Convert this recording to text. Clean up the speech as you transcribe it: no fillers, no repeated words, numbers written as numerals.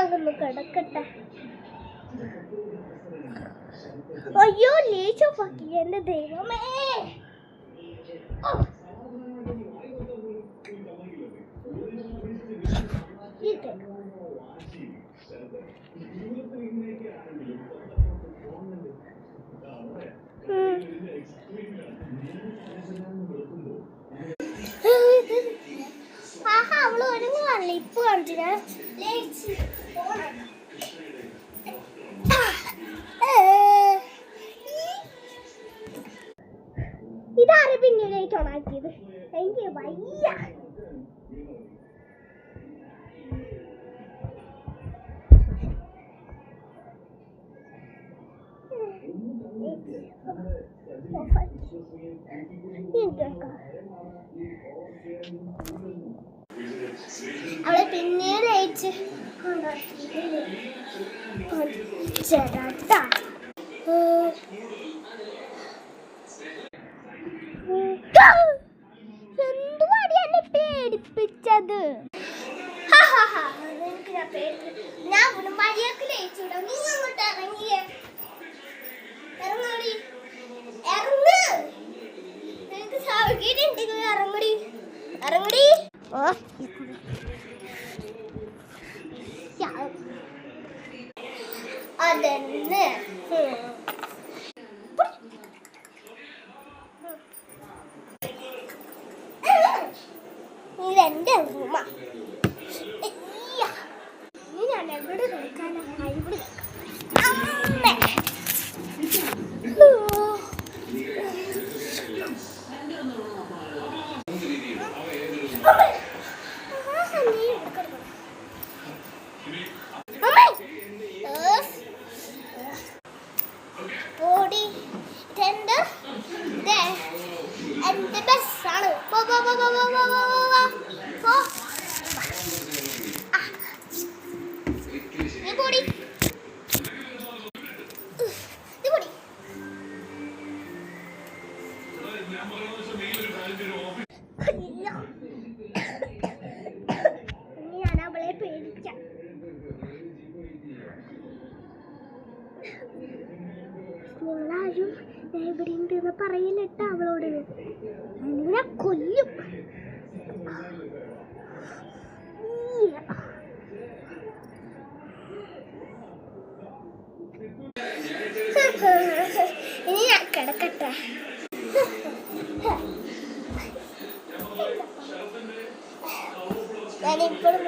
ഞാനൊന്ന് കിടക്കട്ടെ. അയ്യോ ലേശോ പക്കി എന്റെ ദൈവമേ. ആഹാ അവള് ഒരുങ്ങുവാണല്ലോ ഇപ്പൊ കാണിച്ചില്ല. ഇതാരെ പിന്നെ ലൈറ്റ് ഓൺ ആക്കിയത്? എനിക്ക് വയ്യ. അവളെ പിന്നെ ലൈറ്റ് ചേട്ടാ. എന്തുവാടി എന്നെ പേടിപ്പിച്ചത്? ഞാൻ മര്യാദക്ക് ലയിച്ചിടാം. നീ അങ്ങോട്ട് ഇറങ്ങിയേ. ഇറങ്ങടി ഇറങ്ങ്. നിനക്ക് സൗകര്യം ഉണ്ടെങ്കിൽ ഇറങ്ങടി ഇറങ്ങടി. അതന്നെ ഇതെന്റെ റൂമാ. ഞാൻ എവിടെ നോക്കാനാ? ഇവിടെ എന്റെ ബസ്സാണ്. ഞാൻ അവളെ പേടിച്ച. നിങ്ങളാരും ഇവിടെ ഉണ്ടെന്ന് പറയില്ലട്ട അവളോട്. നിന്നെ കൊല്ലും. ഇനി ഞാൻ കിടക്കട്ടെ. ഞാനിപ്പോഴും